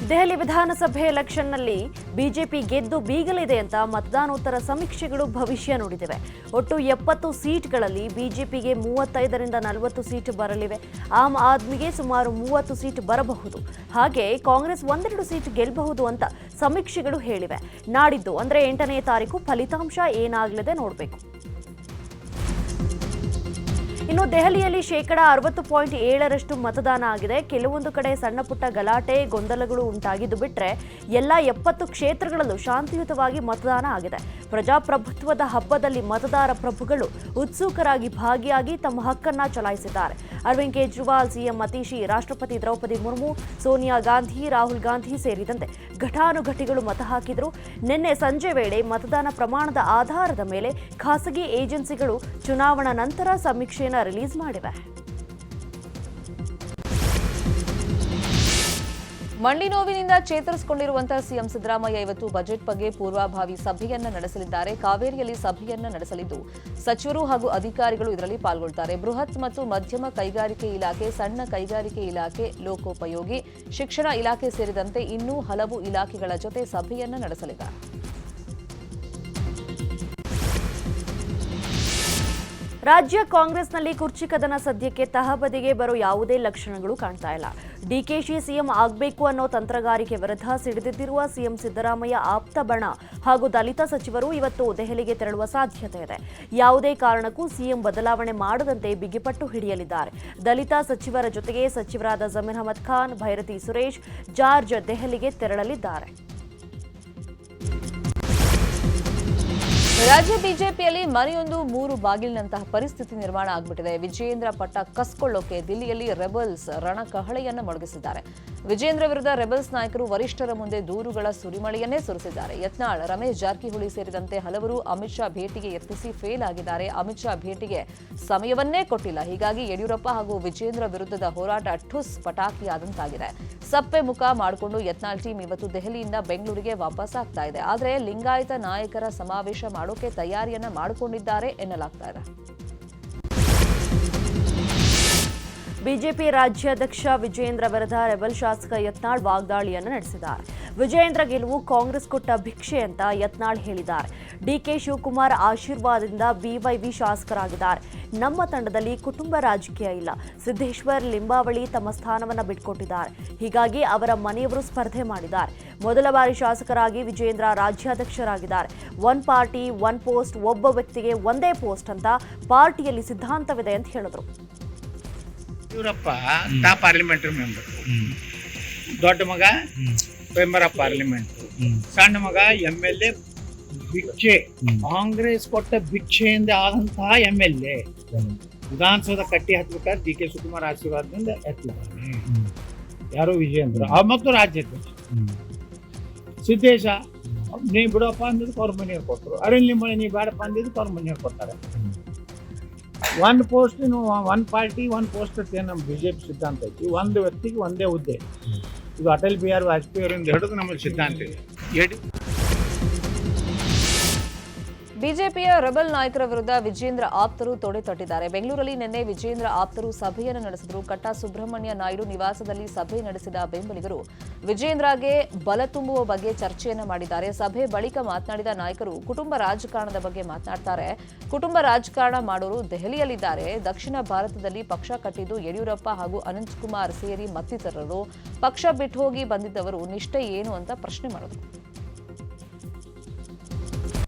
ದೆಹಲಿ ವಿಧಾನಸಭೆ ಎಲೆಕ್ಷನ್ನಲ್ಲಿ ಬಿಜೆಪಿ ಗೆದ್ದು ಬೀಗಲಿದೆ ಅಂತ ಮತದಾನೋತ್ತರ ಸಮೀಕ್ಷೆಗಳು ಭವಿಷ್ಯ ನುಡಿದಿವೆ. ಒಟ್ಟು 70 ಸೀಟ್ಗಳಲ್ಲಿ ಬಿಜೆಪಿಗೆ 35ರಿಂದ 40 ಸೀಟ್ ಬರಲಿವೆ. ಆಮ್ ಆದ್ಮಿಗೆ ಸುಮಾರು 30 ಸೀಟ್ ಬರಬಹುದು. ಹಾಗೆ ಕಾಂಗ್ರೆಸ್ 1-2 ಸೀಟ್ ಗೆಲ್ಲಬಹುದು ಅಂತ ಸಮೀಕ್ಷೆಗಳು ಹೇಳಿವೆ. ನಾಡಿದ್ದು ಅಂದ್ರೆ 8ನೇ ತಾರೀಕು ಫಲಿತಾಂಶ ಏನಾಗಲಿದೆ ನೋಡಬೇಕು. ಇನ್ನು ದೆಹಲಿಯಲ್ಲಿ 60.7% ಮತದಾನ ಆಗಿದೆ. ಕೆಲವೊಂದು ಕಡೆ ಸಣ್ಣ ಪುಟ್ಟ ಗಲಾಟೆ ಗೊಂದಲಗಳು ಉಂಟಾಗಿದ್ದು ಬಿಟ್ರೆ ಎಲ್ಲ 70 ಕ್ಷೇತ್ರಗಳಲ್ಲೂ ಶಾಂತಿಯುತವಾಗಿ ಮತದಾನ ಆಗಿದೆ. ಪ್ರಜಾಪ್ರಭುತ್ವದ ಹಬ್ಬದಲ್ಲಿ ಮತದಾರ ಪ್ರಭುಗಳು ಉತ್ಸುಕರಾಗಿ ಭಾಗಿಯಾಗಿ ತಮ್ಮ ಹಕ್ಕನ್ನ ಚಲಾಯಿಸಿದ್ದಾರೆ. ಅರವಿಂದ್ ಕೇಜ್ರಿವಾಲ್, ಸಿಎಂ ಅತೀಶಿ, ರಾಷ್ಟ್ರಪತಿ ದ್ರೌಪದಿ ಮುರ್ಮು, ಸೋನಿಯಾ ಗಾಂಧಿ, ರಾಹುಲ್ ಗಾಂಧಿ ಸೇರಿದಂತೆ ಘಟಾನುಘಟಿಗಳು ಮತ ಹಾಕಿದ್ರು. ನಿನ್ನೆ ಸಂಜೆ ವೇಳೆ ಮತದಾನ ಪ್ರಮಾಣದ ಆಧಾರದ ಮೇಲೆ ಖಾಸಗಿ ಏಜೆನ್ಸಿಗಳು ಚುನಾವಣಾ ನಂತರ ಸಮೀಕ್ಷೆಯನ್ನು ರಿಲೀಸ್ ಮಾಡಿವೆ. ಮಂಡಿ ನೋವಿನಿಂದ ಚೇತರಿಸಿಕೊಂಡಿರುವಂತಹ ಸಿಎಂ ಸಿದ್ದರಾಮಯ್ಯ ಇವತ್ತು ಬಜೆಟ್ ಬಗ್ಗೆ ಪೂರ್ವಭಾವಿ ಸಭೆಯನ್ನ ನಡೆಸಲಿದ್ದಾರೆ. ಕಾವೇರಿಯಲ್ಲಿ ಸಭೆಯನ್ನ ನಡೆಸಲಿದ್ದು ಸಚಿವರು ಹಾಗೂ ಅಧಿಕಾರಿಗಳು ಇದರಲ್ಲಿ ಪಾಲ್ಗೊಳ್ಳುತ್ತಾರೆ. ಬೃಹತ್ ಮತ್ತು ಮಧ್ಯಮ ಕೈಗಾರಿಕೆ ಇಲಾಖೆ, ಸಣ್ಣ ಕೈಗಾರಿಕೆ ಇಲಾಖೆ, ಲೋಕೋಪಯೋಗಿ, ಶಿಕ್ಷಣ ಇಲಾಖೆ ಸೇರಿದಂತೆ ಇನ್ನೂ ಹಲವು ಇಲಾಖೆಗಳ ಜೊತೆ ಸಭೆಯನ್ನ ನಡೆಸಲಿದ್ದಾರೆ. ರಾಜ್ಯ ಕಾಂಗ್ರೆಸ್ನಲ್ಲಿ ಕುರ್ಚಿ ಕದನ ಸದ್ಯಕ್ಕೆ ತಹಬದಿಗೆ ಬರೋ ಯಾವುದೇ ಲಕ್ಷಣಗಳು ಕಾಣ್ತಾ ಇಲ್ಲ. ಡಿಕೆಶಿ ಸಿಎಂ ಆಗಬೇಕು ಅನ್ನೋ ತಂತ್ರಗಾರಿಕೆ ವಿರುದ್ಧ ಸಿಡಿದಿರುವ ಸಿಎಂ ಸಿದ್ದರಾಮಯ್ಯ ಆಪ್ತ ಬಣ ಹಾಗೂ ದಲಿತ ಸಚಿವರು ಇವತ್ತು ದೆಹಲಿಗೆ ತೆರಳುವ ಸಾಧ್ಯತೆ ಇದೆ. ಯಾವುದೇ ಕಾರಣಕ್ಕೂ ಸಿಎಂ ಬದಲಾವಣೆ ಮಾಡದಂತೆ ಬಿಗಿಪಟ್ಟು ಹಿಡಿಯಲಿದ್ದಾರೆ. ದಲಿತ ಸಚಿವರ ಜೊತೆಗೆ ಸಚಿವರಾದ ಜಮೀರ್ ಅಹಮದ್ ಖಾನ್, ಭೈರತಿ ಸುರೇಶ್, ಜಾರ್ಜ್ ದೆಹಲಿಗೆ ತೆರಳಲಿದ್ದಾರೆ. ರಾಜ್ಯ ಬಿಜೆಪಿಯಲ್ಲಿ ಮನೆಯೊಂದು 3 ಬಾಗಿಲಿನಂತಹ ಪರಿಸ್ಥಿತಿ ನಿರ್ಮಾಣ ಆಗಿಬಿಟ್ಟಿದೆ. ವಿಜಯೇಂದ್ರ ಪಟ್ಟ ಕಸ್ಕೊಳ್ಳೋಕೆ ದಿಲ್ಲಿಯಲ್ಲಿ ರೆಬಲ್ಸ್ ರಣಕಹಳೆಯನ್ನು ಮೊಳಗಿಸಿದ್ದಾರೆ. ವಿಜಯೇಂದ್ರ ವಿರುದ್ಧ ರೆಬಲ್ಸ್ ನಾಯಕರು ವರಿಷ್ಠರ ಮುಂದೆ ದೂರುಗಳ ಸುರಿಮಳೆಯನ್ನೇ ಸುರಿಸಿದ್ದಾರೆ. ಯತ್ನಾಳ್, ರಮೇಶ್ ಜಾರಕಿಹೊಳಿ ಸೇರಿದಂತೆ ಹಲವರು ಅಮಿತ್ ಶಾ ಭೇಟಿಗೆ ಯತ್ನಿಸಿ ಫೇಲ್ ಆಗಿದ್ದಾರೆ. ಅಮಿತ್ ಶಾ ಭೇಟಿಗೆ ಸಮಯವನ್ನೇ ಕೊಟ್ಟಿಲ್ಲ. ಹೀಗಾಗಿ ಯಡಿಯೂರಪ್ಪ ಹಾಗೂ ವಿಜಯೇಂದ್ರ ವಿರುದ್ಧದ ಹೋರಾಟ ಠುಸ್ ಪಟಾಕಿಯಾದಂತಾಗಿದೆ. ಸಪ್ಪೆ ಮುಖ ಮಾಡಿಕೊಂಡು ಯತ್ನಾಳ್ ಟೀಮ್ ಇವತ್ತು ದೆಹಲಿಯಿಂದ ಬೆಂಗಳೂರಿಗೆ ವಾಪಸ್ ಆಗ್ತಾ ಇದೆ. ಆದರೆ ಲಿಂಗಾಯತ ನಾಯಕರ ಸಮಾವೇಶ ಮಾಡೋಕೆ ತಯಾರಿಯನ್ನ ಮಾಡಿಕೊಂಡಿದ್ದಾರೆ ಎನ್ನಲಾಗ್ತಾ ಇದೆ. ಬಿಜೆಪಿ ರಾಜ್ಯಾಧ್ಯಕ್ಷ ವಿಜಯೇಂದ್ರ ವಿರುದ್ಧ ರೆಬಲ್ ಶಾಸಕ ಯತ್ನಾಳ್ ವಾಗ್ದಾಳಿಯನ್ನು ನಡೆಸಿದ್ದಾರೆ. ವಿಜಯೇಂದ್ರ ಗೆಲುವು ಕಾಂಗ್ರೆಸ್ ಕೊಟ್ಟ ಭಿಕ್ಷೆ ಅಂತ ಯತ್ನಾಳ್ ಹೇಳಿದ್ದಾರೆ. ಡಿಕೆ ಶಿವಕುಮಾರ್ ಆಶೀರ್ವಾದದಿಂದ ಬಿವೈವಿ ಶಾಸಕರಾಗಿದ್ದಾರೆ. ನಮ್ಮ ತಂಡದಲ್ಲಿ ಕುಟುಂಬ ರಾಜಕೀಯ ಇಲ್ಲ. ಸಿದ್ದೇಶ್ವರ್, ಲಿಂಬಾವಳಿ ತಮ್ಮ ಸ್ಥಾನವನ್ನು ಬಿಟ್ಕೊಟ್ಟಿದ್ದಾರೆ. ಹೀಗಾಗಿ ಅವರ ಮನೆಯವರು ಸ್ಪರ್ಧೆ ಮಾಡಿದ್ದಾರೆ. ಮೊದಲ ಬಾರಿ ಶಾಸಕರಾಗಿ ವಿಜಯೇಂದ್ರ ರಾಜ್ಯಾಧ್ಯಕ್ಷರಾಗಿದ್ದಾರೆ. 1 ಪಾರ್ಟಿ 1 ಪೋಸ್ಟ್, ಒಬ್ಬ ವ್ಯಕ್ತಿಗೆ ಒಂದೇ ಪೋಸ್ಟ್ ಅಂತ ಪಾರ್ಟಿಯಲ್ಲಿ ಸಿದ್ಧಾಂತವಿದೆ ಅಂತ ಹೇಳಿದ್ರು. ಯಡಿಯೂರಪ್ಪ ಟಾಪ್ ಪಾರ್ಲಿಮೆಂಟರಿ ಮೆಂಬರ್, ದೊಡ್ಡ ಮಗ ಮೆಂಬರ್ ಆಫ್ ಪಾರ್ಲಿಮೆಂಟ್, ಸಣ್ಣ ಮಗ MLA. ಭಿಕ್ಷೆ, ಕಾಂಗ್ರೆಸ್ ಕೊಟ್ಟ ಭಿಕ್ಷೆಯಿಂದ ಆದಂತಹ MLA ವಿಧಾನಸೌಧ ಕಟ್ಟಿ ಹತ್ಬೇಕಾದ್ರೆ ಡಿ ಕೆ ಶಿವಕುಮಾರ್ ಆಶೀರ್ವಾದದಿಂದ ಎತ್ತಲಿದ್ದಾರೆ. ಯಾರೋ ವಿಜಯೇಂದ್ರ ಮತ್ತು ರಾಜ್ಯಾಧ್ಯಕ್ಷ ಸಿದ್ದೇಶ, ನೀ ಬಿಡಪ್ಪ ಅಂದಿದ್ದಕ್ಕೆ ಅವ್ರ ಮನೆಯವ್ರು ಕೊಟ್ಟರು. ಅರಣ್ಯ ಮಳೆ ನೀ ಬೇಡಪ್ಪ ಅಂದಿದ್ದಕ್ಕೆ ಅವ್ರ ಮನೆಯವ್ರು ಕೊಡ್ತಾರೆ. 1 ಪೋಸ್ಟ್ 1 ಪಾರ್ಟಿ 1 ಪೋಸ್ಟ್ ಅಂತ ನಮ್ಮ ಬಿಜೆಪಿ ಸಿದ್ಧಾಂತ ಐತಿ. ಒಂದು ವ್ಯಕ್ತಿಗೆ ಒಂದೇ ಹುದ್ದೆ. ಇದು ಅಟಲ್ ಬಿಹಾರಿ ವಾಜಪೇಯಿ ಅವರಿಂದ ಹಿಡಿದು ನಮ್ಮಲ್ಲಿ ಸಿದ್ಧಾಂತ ಇದೆ. ಬಿಜೆಪಿಯ ರೆಬಲ್ ನಾಯಕರ ವಿರುದ್ಧ ವಿಜಯೇಂದ್ರ ಆಪ್ತರು ತೊಡೆ ತಟ್ಟಿದ್ದಾರೆ. ಬೆಂಗಳೂರಲ್ಲಿ ನಿನ್ನೆ ವಿಜಯೇಂದ್ರ ಆಪ್ತರು ಸಭೆಯನ್ನು ನಡೆಸಿದರು. ಕಟ್ಟಾ ಸುಬ್ರಹ್ಮಣ್ಯ ನಾಯ್ಡು ನಿವಾಸದಲ್ಲಿ ಸಭೆ ನಡೆಸಿದ ಬೆಂಬಲಿಗರು ವಿಜಯೇಂದ್ರಗೆ ಬಲ ತುಂಬುವ ಬಗ್ಗೆ ಚರ್ಚೆಯನ್ನು ಮಾಡಿದ್ದಾರೆ. ಸಭೆ ಬಳಿಕ ಮಾತನಾಡಿದ ನಾಯಕರು ಕುಟುಂಬ ರಾಜಕಾರಣದ ಬಗ್ಗೆ ಮಾತನಾಡ್ತಾರೆ. ಕುಟುಂಬ ರಾಜಕಾರಣ ಮಾಡೋರು ದೆಹಲಿಯಲ್ಲಿದ್ದಾರೆ. ದಕ್ಷಿಣ ಭಾರತದಲ್ಲಿ ಪಕ್ಷ ಕಟ್ಟಿದ್ದು ಯಡಿಯೂರಪ್ಪ ಹಾಗೂ ಅನಂತಕುಮಾರ್ ಸೇರಿ ಮತ್ತಿತರರು. ಪಕ್ಷ ಬಿಟ್ಟು ಹೋಗಿ ಬಂದಿದ್ದವರು ನಿಷ್ಠೆ ಏನು ಅಂತ ಪ್ರಶ್ನೆ ಮಾಡಿದರು.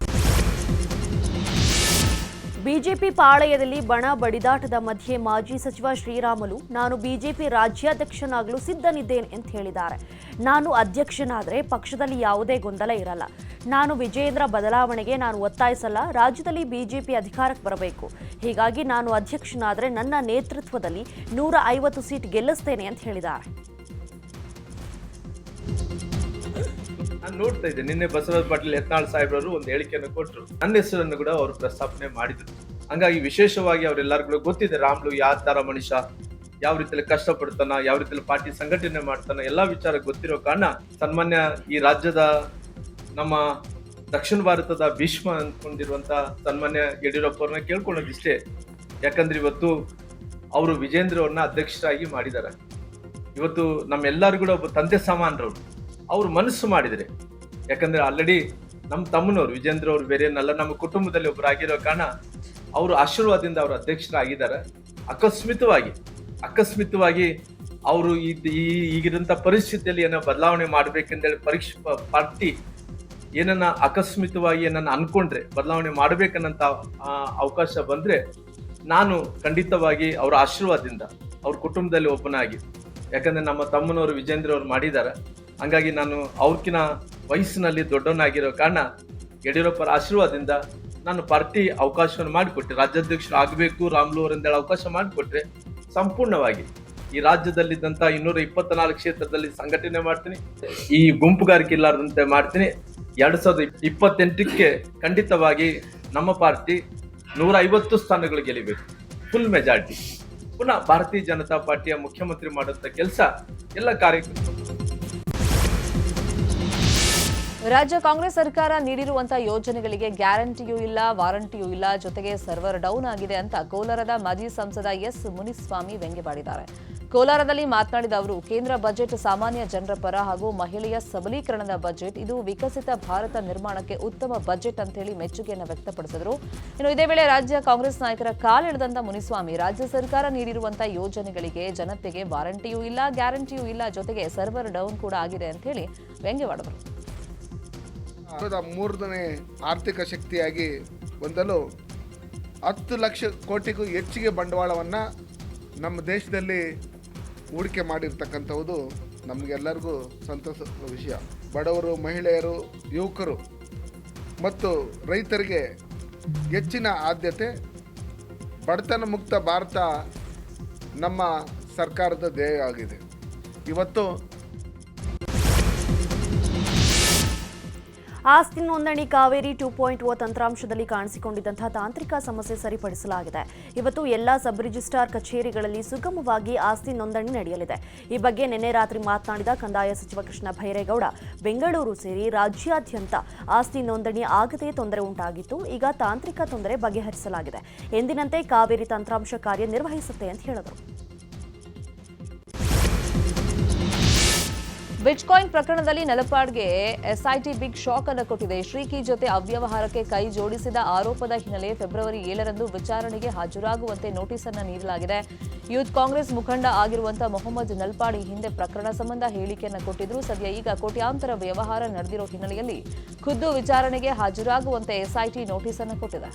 ಬಿಜೆಪಿ ಪಾಳಯದಲ್ಲಿ ಬಣ ಬಡಿದಾಟದ ಮಧ್ಯೆ ಮಾಜಿ ಸಚಿವ ಶ್ರೀರಾಮುಲು ನಾನು ಬಿಜೆಪಿ ರಾಜ್ಯಾಧ್ಯಕ್ಷನಾಗಲು ಸಿದ್ಧನಿದ್ದೇನೆ ಅಂತ ಹೇಳಿದ್ದಾರೆ. ನಾನು ಅಧ್ಯಕ್ಷನಾದರೆ ಪಕ್ಷದಲ್ಲಿ ಯಾವುದೇ ಗೊಂದಲ ಇರಲ್ಲ. ನಾನು ವಿಜಯೇಂದ್ರ ಬದಲಾವಣೆಗೆ ನಾನು ಒತ್ತಾಯಿಸಲ್ಲ. ರಾಜ್ಯದಲ್ಲಿ ಬಿಜೆಪಿ ಅಧಿಕಾರಕ್ಕೆ ಬರಬೇಕು. ಹೀಗಾಗಿ ನಾನು ಅಧ್ಯಕ್ಷನಾದರೆ ನನ್ನ ನೇತೃತ್ವದಲ್ಲಿ 150 ಸೀಟ್ ಗೆಲ್ಲಿಸ್ತೇನೆ ಅಂತ ಹೇಳಿದ್ದಾರೆ. ನಾನು ನೋಡ್ತಾ ಇದ್ದೆ, ನಿನ್ನೆ ಬಸವರಾಜ ಪಾಟೀಲ್ ಯತ್ನಾಳ್ ಸಾಹೇಬ್ರವರು ಒಂದು ಹೇಳಿಕೆಯನ್ನು ಕೊಟ್ಟರು. ನನ್ನ ಹೆಸರನ್ನು ಕೂಡ ಅವರು ಪ್ರಸ್ತಾಪನೆ ಮಾಡಿದ್ರು. ಹಂಗಾಗಿ ವಿಶೇಷವಾಗಿ ಅವರೆಲ್ಲರಿಗೂ ಗೊತ್ತಿದೆ ರಾಮ್ಲು ಯಾವ ತರ ಮನುಷ್ಯ, ಯಾವ ರೀತಿಯಲ್ಲಿ ಕಷ್ಟಪಡ್ತಾನ, ಯಾವ ರೀತಿಯಲ್ಲಿ ಪಾರ್ಟಿ ಸಂಘಟನೆ ಮಾಡ್ತಾನ, ಎಲ್ಲಾ ವಿಚಾರ ಗೊತ್ತಿರೋ ಕಾರಣ ಸನ್ಮಾನ್ಯ ಈ ರಾಜ್ಯದ ನಮ್ಮ ದಕ್ಷಿಣ ಭಾರತದ ಭೀಷ್ಮ ಅಂದ್ಕೊಂಡಿರುವಂತ ಸನ್ಮಾನ್ಯ ಯಡಿಯೂರಪ್ಪ ಅವ್ರನ್ನ ಕೇಳ್ಕೊಳ್ಳೋದಿಷ್ಟೇ. ಯಾಕಂದ್ರೆ ಇವತ್ತು ಅವರು ವಿಜೇಂದ್ರ ಅವ್ರನ್ನ ಅಧ್ಯಕ್ಷರಾಗಿ ಮಾಡಿದ್ದಾರೆ. ಇವತ್ತು ನಮ್ಮೆಲ್ಲರಿಗೂ ಕೂಡ ಒಬ್ಬ ತಂದೆ ಸಮಾನರವ್ರು. ಅವರು ಮನಸ್ಸು ಮಾಡಿದರೆ, ಯಾಕಂದ್ರೆ ಆಲ್ರೆಡಿ ನಮ್ಮ ತಮ್ಮನವರು ವಿಜೇಂದ್ರ ಅವರು ಬೇರೆ ಏನಲ್ಲ, ನಮ್ಮ ಕುಟುಂಬದಲ್ಲಿ ಒಬ್ಬರಾಗಿರೋ ಕಾರಣ ಅವರು ಆಶೀರ್ವಾದದಿಂದ ಅವರು ಅಧ್ಯಕ್ಷರಾಗಿದ್ದಾರೆ. ಅಕಸ್ಮಿತವಾಗಿ ಅವರು ಈಗಿರಂತ ಪರಿಸ್ಥಿತಿಯಲ್ಲಿ ಏನೋ ಬದಲಾವಣೆ ಮಾಡ್ಬೇಕೆಂದೇಳಿ ಪಾರ್ಟಿ ಏನನ್ನ ಅಕಸ್ಮಿತವಾಗಿ ಏನನ್ನ ಅನ್ಕೊಂಡ್ರೆ ಬದಲಾವಣೆ ಮಾಡ್ಬೇಕನ್ನಂತ ಅವಕಾಶ ಬಂದ್ರೆ ನಾನು ಖಂಡಿತವಾಗಿ ಅವರ ಆಶೀರ್ವಾದದಿಂದ ಅವ್ರ ಕುಟುಂಬದಲ್ಲಿ ಒಬ್ಬನಾಗಿ, ಯಾಕಂದ್ರೆ ನಮ್ಮ ತಮ್ಮನವರು ವಿಜೇಂದ್ರ ಅವರು ಮಾಡಿದ್ದಾರೆ, ಹಂಗಾಗಿ ನಾನು ಅವ್ರಕಿನ ವಯಸ್ಸಿನಲ್ಲಿ ದೊಡ್ಡವನಾಗಿರೋ ಕಾರಣ ಯಡಿಯೂರಪ್ಪರ ಆಶೀರ್ವಾದದಿಂದ ನಾನು ಪಾರ್ಟಿ ಅವಕಾಶವನ್ನು ಮಾಡಿಕೊಟ್ಟೆ, ರಾಜ್ಯಾಧ್ಯಕ್ಷರು ಆಗಬೇಕು ರಾಮ್ಲು ಅವರಿಂದೇಳಿ ಅವಕಾಶ ಮಾಡಿಕೊಟ್ರೆ ಸಂಪೂರ್ಣವಾಗಿ ಈ ರಾಜ್ಯದಲ್ಲಿದ್ದಂತ 224 ಕ್ಷೇತ್ರದಲ್ಲಿ ಸಂಘಟನೆ ಮಾಡ್ತೀನಿ, ಈ ಗುಂಪುಗಾರಿಕೆ ಇಲ್ಲಾರ್ದಂತೆ ಮಾಡ್ತೀನಿ. 2028ಕ್ಕೆ ಖಂಡಿತವಾಗಿ ನಮ್ಮ ಪಾರ್ಟಿ 150 ಸ್ಥಾನಗಳು ಗೆಲ್ಲಬೇಕು, ಫುಲ್ ಮೆಜಾರಿಟಿ. ಪುನಃ ಭಾರತೀಯ ಜನತಾ ಪಾರ್ಟಿಯ ಮುಖ್ಯಮಂತ್ರಿ ಮಾಡುವಂತ ಕೆಲಸ ಎಲ್ಲ ಕಾರ್ಯಕ್ರಮ. ರಾಜ್ಯ ಕಾಂಗ್ರೆಸ್ ಸರ್ಕಾರ ನೀಡಿರುವಂತಹ ಯೋಜನೆಗಳಿಗೆ ಗ್ಯಾರಂಟಿಯೂ ಇಲ್ಲ, ವಾರಂಟಿಯೂ ಇಲ್ಲ, ಜೊತೆಗೆ ಸರ್ವರ್ ಡೌನ್ ಆಗಿದೆ ಅಂತ ಕೋಲಾರದ ಮಾಜಿ ಸಂಸದ ಎಸ್ ಮುನಿಸ್ವಾಮಿ ವ್ಯಂಗ್ಯವಾಡಿದ್ದಾರೆ. ಕೋಲಾರದಲ್ಲಿ ಮಾತನಾಡಿದ ಅವರು, ಕೇಂದ್ರ ಬಜೆಟ್ ಸಾಮಾನ್ಯ ಜನರ ಪರ ಹಾಗೂ ಮಹಿಳೆಯ ಸಬಲೀಕರಣದ ಬಜೆಟ್, ಇದು ವಿಕಸಿತ ಭಾರತ ನಿರ್ಮಾಣಕ್ಕೆ ಉತ್ತಮ ಬಜೆಟ್ ಅಂತ ಹೇಳಿ ಮೆಚ್ಚುಗೆಯನ್ನು ವ್ಯಕ್ತಪಡಿಸಿದರು. ಇನ್ನು ಇದೇ ವೇಳೆ ರಾಜ್ಯ ಕಾಂಗ್ರೆಸ್ ನಾಯಕರ ಕಾಲೆಳೆದಂತ ಮುನಿಸ್ವಾಮಿ, ರಾಜ್ಯ ಸರ್ಕಾರ ನೀಡಿರುವಂತಹ ಯೋಜನೆಗಳಿಗೆ ಜನತೆಗೆ ವಾರಂಟಿಯೂ ಇಲ್ಲ, ಗ್ಯಾರಂಟಿಯೂ ಇಲ್ಲ, ಜೊತೆಗೆ ಸರ್ವರ್ ಡೌನ್ ಕೂಡ ಆಗಿದೆ ಅಂತ ಹೇಳಿ ವ್ಯಂಗ್ಯವಾಡಿದರು. ಮೂರನೇ ಆರ್ಥಿಕ ಶಕ್ತಿಯಾಗಿ ಹೊಂದಲು 10 ಲಕ್ಷ ಕೋಟಿಗೂ ಹೆಚ್ಚಿಗೆ ಬಂಡವಾಳವನ್ನು ನಮ್ಮ ದೇಶದಲ್ಲಿ ಹೂಡಿಕೆ ಮಾಡಿರ್ತಕ್ಕಂಥದ್ದು ನಮಗೆಲ್ಲರಿಗೂ ಸಂತಸದ ವಿಷಯ. ಬಡವರು, ಮಹಿಳೆಯರು, ಯುವಕರು ಮತ್ತು ರೈತರಿಗೆ ಹೆಚ್ಚಿನ ಆದ್ಯತೆ. ಬಡತನ ಮುಕ್ತ ಭಾರತ ನಮ್ಮ ಸರ್ಕಾರದ ಧ್ಯೇಯ ಆಗಿದೆ. ಇವತ್ತು ಆಸ್ತಿ ನೋಂದಣಿ ಕಾವೇರಿ 2.0 ತಂತ್ರಾಂಶದಲ್ಲಿ ಕಾಣಿಸಿಕೊಂಡಿದ್ದಂತಹ ತಾಂತ್ರಿಕ ಸಮಸ್ಯೆ ಸರಿಪಡಿಸಲಾಗಿದೆ. ಇವತ್ತು ಎಲ್ಲಾ ಸಬ್ ರಿಜಿಸ್ಟ್ರಾರ್ ಕಚೇರಿಗಳಲ್ಲಿ ಸುಗಮವಾಗಿ ಆಸ್ತಿ ನೋಂದಣಿ ನಡೆಯಲಿದೆ. ಈ ಬಗ್ಗೆ ನಿನ್ನೆ ರಾತ್ರಿ ಮಾತನಾಡಿದ ಕಂದಾಯ ಸಚಿವ ಕೃಷ್ಣ ಭೈರೇಗೌಡ, ಬೆಂಗಳೂರು ಸೇರಿ ರಾಜ್ಯಾದ್ಯಂತ ಆಸ್ತಿ ನೋಂದಣಿ ಆಗದೇ ತೊಂದರೆ ಉಂಟಾಗಿತ್ತು. ಈಗ ತಾಂತ್ರಿಕ ತೊಂದರೆ ಬಗೆಹರಿಸಲಾಗಿದೆ. ಎಂದಿನಂತೆ ಕಾವೇರಿ ತಂತ್ರಾಂಶ ಕಾರ್ಯ ನಿರ್ವಹಿಸುತ್ತೆ ಅಂತ ಹೇಳಿದರು. ಬಿಟ್ಕಾಯಿನ್ ಪ್ರಕರಣದಲ್ಲಿ ನಲಪಾಡ್ಗೆ ಎಸ್ಐಟಿ ಬಿಗ್ ಶಾಕ್ ಅನ್ನು ಕೊಟ್ಟಿದೆ. ಶ್ರೀಕಿ ಜೊತೆ ಅವ್ಯವಹಾರಕ್ಕೆ ಕೈ ಜೋಡಿಸಿದ ಆರೋಪದ ಹಿನ್ನೆಲೆ ಫೆಬ್ರವರಿ 7ರಂದು ವಿಚಾರಣೆಗೆ ಹಾಜರಾಗುವಂತೆ ನೋಟಿಸ್ ಅನ್ನು ನೀಡಲಾಗಿದೆ. ಯೂತ್ ಕಾಂಗ್ರೆಸ್ ಮುಖಂಡ ಆಗಿರುವಂತಹ ಮೊಹಮ್ಮದ್ ನಲ್ಪಾಡ್ ಈ ಹಿಂದೆ ಪ್ರಕರಣ ಸಂಬಂಧ ಹೇಳಿಕೆಯನ್ನು ಕೊಟ್ಟಿದ್ರು. ಸದ್ಯ ಈಗ ಕೋಟ್ಯಾಂತರ ವ್ಯವಹಾರ ನಡೆದಿರೋ ಹಿನ್ನೆಲೆಯಲ್ಲಿ ಖುದ್ದು ವಿಚಾರಣೆಗೆ ಹಾಜರಾಗುವಂತೆ ಎಸ್ಐಟಿ ನೋಟಿಸ್ ಅನ್ನು ಕೊಟ್ಟಿದೆ.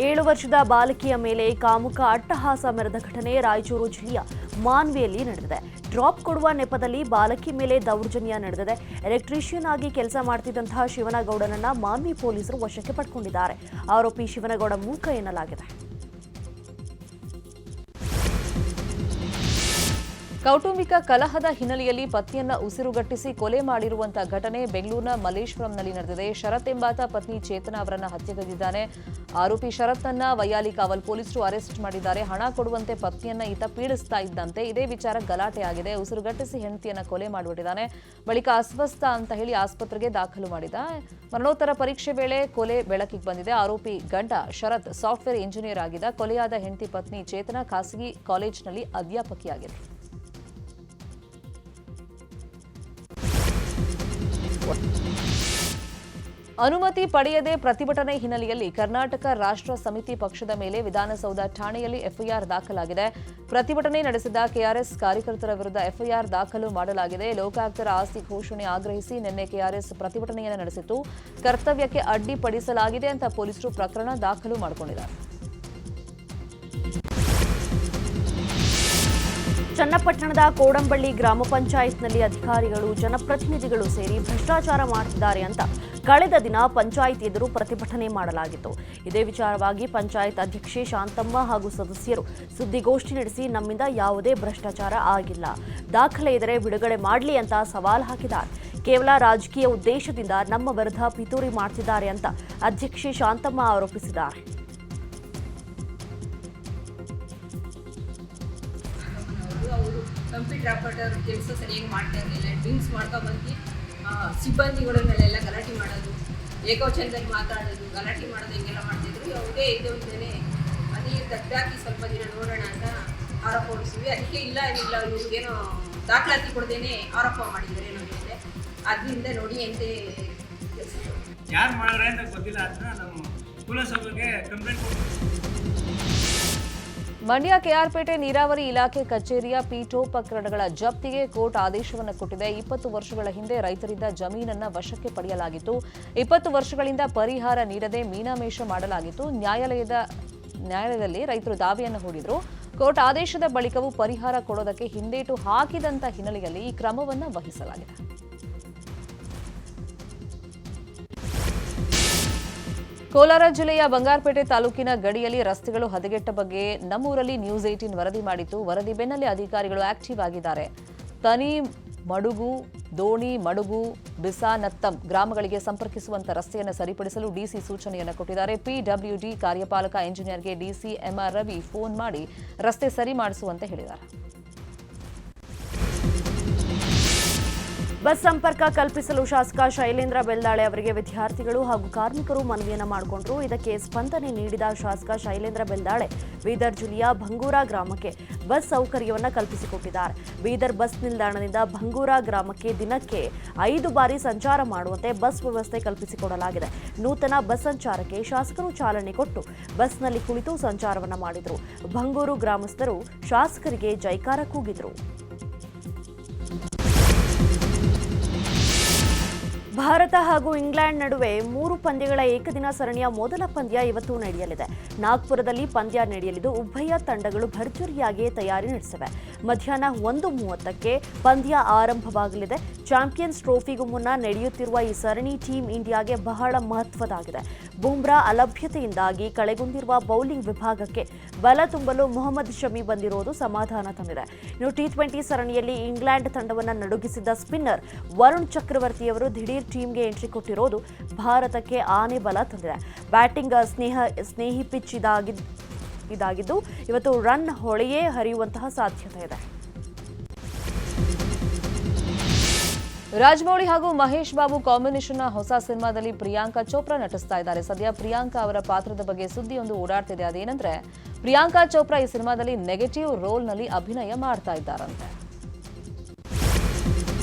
7 ವರ್ಷದ ಬಾಲಕಿಯ ಮೇಲೆ ಕಾಮುಕ ಅಟ್ಟಹಾಸ ಮೆರೆದ ಘಟನೆ ರಾಯಚೂರು ಜಿಲ್ಲೆಯ ಮಾನ್ವಿಯಲ್ಲಿ ನಡೆದಿದೆ. ಡ್ರಾಪ್ ಕೊಡುವ ನೆಪದಲ್ಲಿ ಬಾಲಕಿ ಮೇಲೆ ದೌರ್ಜನ್ಯ ನಡೆದಿದೆ. ಎಲೆಕ್ಟ್ರಿಷಿಯನ್ ಆಗಿ ಕೆಲಸ ಮಾಡ್ತಿದ್ದಂತಹ ಶಿವನಗೌಡನನ್ನ ಮಾನ್ವಿ ಪೊಲೀಸರು ವಶಕ್ಕೆ ಪಡೆದುಕೊಂಡಿದ್ದಾರೆ. ಆರೋಪಿ ಶಿವನಗೌಡ ಮೂಕ ಎನ್ನಲಾಗಿದೆ. ಕೌಟುಂಬಿಕ ಕಲಹದ ಹಿನ್ನೆಲೆಯಲ್ಲಿ ಪತ್ನಿಯನ್ನ ಉಸಿರುಗಟ್ಟಿಸಿ ಕೊಲೆ ಮಾಡಿರುವಂತಹ ಘಟನೆ ಬೆಂಗಳೂರಿನ ಮಲ್ಲೇಶ್ವರಂನಲ್ಲಿ ನಡೆದಿದೆ. ಶರತ್ ಎಂಬಾತ ಪತ್ನಿ ಚೇತನ ಅವರನ್ನ ಹತ್ಯೆಗೈದಿದ್ದಾನೆ. ಆರೋಪಿ ಶರತ್ನನ್ನ ವೈಯಾಲಿ ಕಾವಲ್ ಪೊಲೀಸರು ಅರೆಸ್ಟ್ ಮಾಡಿದ್ದಾರೆ. ಹಣ ಕೊಡುವಂತೆ ಪತ್ನಿಯನ್ನ ಈತ ಪೀಡಿಸ್ತಾ ಇದ್ದಂತೆ ಇದೇ ವಿಚಾರ ಗಲಾಟೆ ಆಗಿದೆ. ಉಸಿರುಗಟ್ಟಿಸಿ ಹೆಂಡತಿಯನ್ನ ಕೊಲೆ ಮಾಡಿಬಿಟ್ಟಿದ್ದಾನೆ. ಬಳಿಕ ಅಸ್ವಸ್ಥ ಅಂತ ಹೇಳಿ ಆಸ್ಪತ್ರೆಗೆ ದಾಖಲು ಮಾಡಿದ. ಮರಣೋತ್ತರ ಪರೀಕ್ಷೆ ವೇಳೆ ಕೊಲೆ ಬೆಳಕಿಗೆ ಬಂದಿದೆ. ಆರೋಪಿ ಗಂಡ ಶರತ್ ಸಾಫ್ಟ್ವೇರ್ ಇಂಜಿನಿಯರ್ ಆಗಿದ್ದ. ಕೊಲೆಯಾದ ಹೆಂಡತಿ ಪತ್ನಿ ಚೇತನ ಖಾಸಗಿ ಕಾಲೇಜಿನಲ್ಲಿ ಅಧ್ಯಾಪಕಿಯಾಗಿದ್ದರು. ಅನುಮತಿ ಪಡೆಯದೆ ಪ್ರತಿಭಟನೆ ಹಿನ್ನೆಲೆಯಲ್ಲಿ ಕರ್ನಾಟಕ ರಾಷ್ಟ್ರ ಸಮಿತಿ ಪಕ್ಷದ ಮೇಲೆ ವಿಧಾನಸೌಧ ಠಾಣೆಯಲ್ಲಿ ಎಫ್ಐಆರ್ ದಾಖಲಾಗಿದೆ. ಪ್ರತಿಭಟನೆ ನಡೆಸಿದ ಕೆಆರ್ಎಸ್ ಕಾರ್ಯಕರ್ತರ ವಿರುದ್ಧ ಎಫ್ಐಆರ್ ದಾಖಲು ಮಾಡಲಾಗಿದೆ. ಲೋಕಾಯುಕ್ತರ ಆಸ್ತಿ ಘೋಷಣೆ ಆಗ್ರಹಿಸಿ ನಿನ್ನೆ ಕೆಆರ್ಎಸ್ ಪ್ರತಿಭಟನೆಯನ್ನು ನಡೆಸಿತ್ತು. ಕರ್ತವ್ಯಕ್ಕೆ ಅಡ್ಡಿಪಡಿಸಲಾಗಿದೆ ಅಂತ ಪೊಲೀಸರು ಪ್ರಕರಣ ದಾಖಲು ಮಾಡಿಕೊಂಡಿದ್ದಾರೆ. ಚನ್ನಪಟ್ಟಣದ ಕೋಡಂಬಳ್ಳಿ ಗ್ರಾಮ ಪಂಚಾಯತ್ನಲ್ಲಿ ಅಧಿಕಾರಿಗಳು ಜನಪ್ರತಿನಿಧಿಗಳು ಸೇರಿ ಭ್ರಷ್ಟಾಚಾರ ಮಾಡುತ್ತಿದ್ದಾರೆ ಅಂತ ಕಳೆದ ದಿನ ಪಂಚಾಯತ್ ಎದುರು ಪ್ರತಿಭಟನೆ ಮಾಡಲಾಗಿತ್ತು. ಇದೇ ವಿಚಾರವಾಗಿ ಪಂಚಾಯತ್ ಅಧ್ಯಕ್ಷೆ ಶಾಂತಮ್ಮ ಹಾಗೂ ಸದಸ್ಯರು ಸುದ್ದಿಗೋಷ್ಠಿ ನಡೆಸಿ ನಮ್ಮಿಂದ ಯಾವುದೇ ಭ್ರಷ್ಟಾಚಾರ ಆಗಿಲ್ಲ, ದಾಖಲೆ ಇದ್ದರೆ ಬಿಡುಗಡೆ ಮಾಡಲಿ ಅಂತ ಸವಾಲ್ ಹಾಕಿದ್ದಾರೆ. ಕೇವಲ ರಾಜಕೀಯ ಉದ್ದೇಶದಿಂದ ನಮ್ಮ ವಿರುದ್ಧ ಪಿತೂರಿ ಮಾಡ್ತಿದ್ದಾರೆ ಅಂತ ಅಧ್ಯಕ್ಷೆ ಶಾಂತಮ್ಮ ಆರೋಪಿಸಿದ್ದಾರೆ. ಕಂಪ್ಯೂಟರ್ ಆಪರೇಟರ್ ಕೆಲಸ ಸರಿಯಾಗಿ ಮಾಡ್ತಾ ಇರಲಿಲ್ಲ. ಡ್ರಿಂಕ್ಸ್ ಮಾಡ್ಕೊಂಡ್ಬಂದು ಸಿಬ್ಬಂದಿಗಳನ್ನೆಲ್ಲ ಗಲಾಟೆ ಮಾಡೋದು, ಏಕವಚನದಲ್ಲಿ ಮಾತಾಡೋದು, ಗಲಾಟೆ ಮಾಡೋದು, ಹಿಂಗೆಲ್ಲ ಮಾಡ್ತಿದ್ರು. ಯಾವುದೇ ಇದೊಂದೇ ಅದೇ ತೆಗ್ದಾಕಿ ಸ್ವಲ್ಪ ದಿನ ನೋಡೋಣ ಅಂತ ಆರೋಪ ಹೊಡಿಸಿದ್ವಿ. ಅದಕ್ಕೆ ಇಲ್ಲ ಇವ್ರಿಗೇನೋ ದಾಖಲಾತಿ ಕೊಡದೇನೆ ಆರೋಪ ಮಾಡಿದ್ದಾರೆ ಏನೋ ಮೇಲೆ. ಅದರಿಂದ ನೋಡಿ ಎಂತೆ ಯಾರು ಮಾಡಿದ್ರೆ ಅಂತ ಗೊತ್ತಿಲ್ಲ, ಅದನ್ನ ನಮ್ಮ ಪುರಸಭೆಗೆ ಕಂಪ್ಲೇಂಟ್ ಮಂಡ್ಯ ಕೆಆರ್ಪೇಟೆ ನೀರಾವರಿ ಇಲಾಖೆ ಕಚೇರಿಯ ಪೀಠೋಪಕರಣಗಳ ಜಪ್ತಿಗೆ ಕೋರ್ಟ್ ಆದೇಶವನ್ನು ಕೊಟ್ಟಿದೆ. 20 ವರ್ಷಗಳ ಹಿಂದೆ ರೈತರಿಂದ ಜಮೀನನ್ನ ವಶಕ್ಕೆ ಪಡೆಯಲಾಗಿತ್ತು. 20 ವರ್ಷಗಳಿಂದ ಪರಿಹಾರ ನೀಡದೆ ಮೀನಾಮೇಷ ಮಾಡಲಾಗಿತ್ತು. ನ್ಯಾಯಾಲಯದಲ್ಲಿ ರೈತರು ದಾವೆಯನ್ನು ಹೂಡಿದ್ರು. ಕೋರ್ಟ್ ಆದೇಶದ ಬಳಿಕವೂ ಪರಿಹಾರ ಕೊಡೋದಕ್ಕೆ ಹಿಂದೇಟು ಹಾಕಿದಂತ ಹಿನ್ನೆಲೆಯಲ್ಲಿ ಈ ಕ್ರಮವನ್ನು ವಹಿಸಲಾಗಿದೆ. ಕೋಲಾರ ಜಿಲ್ಲೆಯ ಬಂಗಾರಪೇಟೆ ತಾಲೂಕಿನ ಗಡಿಯಲ್ಲಿ ರಸ್ತೆಗಳು ಹದಗೆಟ್ಟ ಬಗ್ಗೆ ನಮ್ಮೂರಲ್ಲಿ ನ್ಯೂಸ್ 18 ವರದಿ ಮಾಡಿತ್ತು. ವರದಿ ಬೆನ್ನಲ್ಲೇ ಅಧಿಕಾರಿಗಳು ಆಕ್ಟಿವ್ ಆಗಿದ್ದಾರೆ. ತನಿ ಮಡುಗು, ದೋಣಿ ಮಡುಗು, ಬಿಸಾನತ್ತಂ ಗ್ರಾಮಗಳಿಗೆ ಸಂಪರ್ಕಿಸುವಂತ ರಸ್ತೆಯನ್ನು ಸರಿಪಡಿಸಲು ಡಿಸಿ ಸೂಚನೆಯನ್ನು ಕೊಟ್ಟಿದ್ದಾರೆ. ಪಿಡಬ್ಲ್ಯೂಡಿ ಕಾರ್ಯಪಾಲಕ ಇಂಜಿನಿಯರ್ಗೆ ಡಿಸಿ ಎಂಆರ್ ರವಿ ಫೋನ್ ಮಾಡಿ ರಸ್ತೆ ಸರಿ ಮಾಡಿಸುವಂತೆ ಹೇಳಿದ್ದಾರೆ. ಬಸ್ ಸಂಪರ್ಕ ಕಲ್ಪಿಸಲು ಶಾಸಕ ಶೈಲೇಂದ್ರ ಬೆಲ್ದಾಳೆ ಅವರಿಗೆ ವಿದ್ಯಾರ್ಥಿಗಳು ಹಾಗೂ ಕಾರ್ಮಿಕರು ಮನವಿಯನ್ನ ಮಾಡಿಕೊಂಡರು. ಇದಕ್ಕೆ ಸ್ಪಂದನೆ ನೀಡಿದ ಶಾಸಕ ಶೈಲೇಂದ್ರ ಬೆಲ್ದಾಳೆ ಬೀದರ್ ಜಿಲ್ಲೆಯ ಭಂಗೂರ ಗ್ರಾಮಕ್ಕೆ ಬಸ್ ಸೌಕರ್ಯವನ್ನು ಕಲ್ಪಿಸಿಕೊಟ್ಟಿದ್ದಾರೆ. ಬೀದರ್ ಬಸ್ ನಿಲ್ದಾಣದಿಂದ ಭಂಗೂರ ಗ್ರಾಮಕ್ಕೆ ದಿನಕ್ಕೆ 5 ಬಾರಿ ಸಂಚಾರ ಮಾಡುವಂತೆ ಬಸ್ ವ್ಯವಸ್ಥೆ ಕಲ್ಪಿಸಿಕೊಡಲಾಗಿದೆ. ನೂತನ ಬಸ್ ಸಂಚಾರಕ್ಕೆ ಶಾಸಕರು ಚಾಲನೆ ಕೊಟ್ಟು ಬಸ್ನಲ್ಲಿ ಕುಳಿತು ಸಂಚಾರವನ್ನು ಮಾಡಿದರು. ಭಂಗೂರು ಗ್ರಾಮಸ್ಥರು ಶಾಸಕರಿಗೆ ಜೈಕಾರ ಕೂಗಿದರು. ಭಾರತ ಹಾಗೂ ಇಂಗ್ಲೆಂಡ್ ನಡುವೆ 3 ಪಂದ್ಯಗಳ ಏಕದಿನ ಸರಣಿಯ ಮೊದಲ ಪಂದ್ಯ ಇವತ್ತು ನಡೆಯಲಿದೆ. ನಾಗ್ಪುರದಲ್ಲಿ ಪಂದ್ಯ ನಡೆಯಲಿದ್ದು ಉಭಯ ತಂಡಗಳು ಭರ್ಜರಿಯಾಗಿ ತಯಾರಿ ನಡೆಸಿವೆ. ಮಧ್ಯಾಹ್ನ 1:30ಕ್ಕೆ ಪಂದ್ಯ ಆರಂಭವಾಗಲಿದೆ. ಚಾಂಪಿಯನ್ಸ್ ಟ್ರೋಫಿಗೂ ಮುನ್ನ ನಡೆಯುತ್ತಿರುವ ಈ ಸರಣಿ ಟೀಮ್ ಇಂಡಿಯಾಗೆ ಬಹಳ ಮಹತ್ವದಾಗಿದೆ. ಬುಮ್ರಾ ಅಲಭ್ಯತೆಯಿಂದಾಗಿ ಕಳೆಗುಂದಿರುವ ಬೌಲಿಂಗ್ ವಿಭಾಗಕ್ಕೆ ಬಲ ತುಂಬಲು ಮೊಹಮ್ಮದ್ ಶಮಿ ಬಂದಿರುವುದು ಸಮಾಧಾನ ತಂದಿದೆ. ಇನ್ನು ಟಿ20 ಸರಣಿಯಲ್ಲಿ ಇಂಗ್ಲೆಂಡ್ ತಂಡವನ್ನು ನಡುಗಿಸಿದ್ದ ಸ್ಪಿನ್ನರ್ ವರುಣ್ ಚಕ್ರವರ್ತಿಯವರು ದಿಢೀರ್ ಟೀಮ್ಗೆ ಎಂಟ್ರಿ ಕೊಟ್ಟಿರೋದು ಭಾರತಕ್ಕೆ ಆನೆ ಬಲ ತಂದಿದೆ. ಬ್ಯಾಟಿಂಗ್ ಸ್ನೇಹಿ ಪಿಚ್ ಇದಾಗಿದ್ದು ಇವತ್ತು ರನ್ ಹೊಳೆಯೇ ಹರಿಯುವಂತಹ ಸಾಧ್ಯತೆ ಇದೆ. ರಾಜಮೌಳಿ ಹಾಗೂ ಮಹೇಶ್ ಬಾಬು ಕಾಂಬಿನೇಷನ್ನ ಹೊಸ ಸಿನಿಮಾದಲ್ಲಿ ಪ್ರಿಯಾಂಕಾ ಚೋಪ್ರಾ ನಟಿಸ್ತಾ ಇದ್ದಾರೆ. ಸದ್ಯ ಪ್ರಿಯಾಂಕಾ ಅವರ ಪಾತ್ರದ ಬಗ್ಗೆ ಸುದ್ದಿಯೊಂದು ಓಡಾಡ್ತಿದೆ. ಅದೇನೆಂದ್ರೆ ಪ್ರಿಯಾಂಕಾ ಚೋಪ್ರಾ ಈ ಸಿನಿಮಾದಲ್ಲಿ ನೆಗೆಟಿವ್ ರೋಲ್ನಲ್ಲಿ ಅಭಿನಯ ಮಾಡ್ತಾ ಇದ್ದಾರಂತೆ.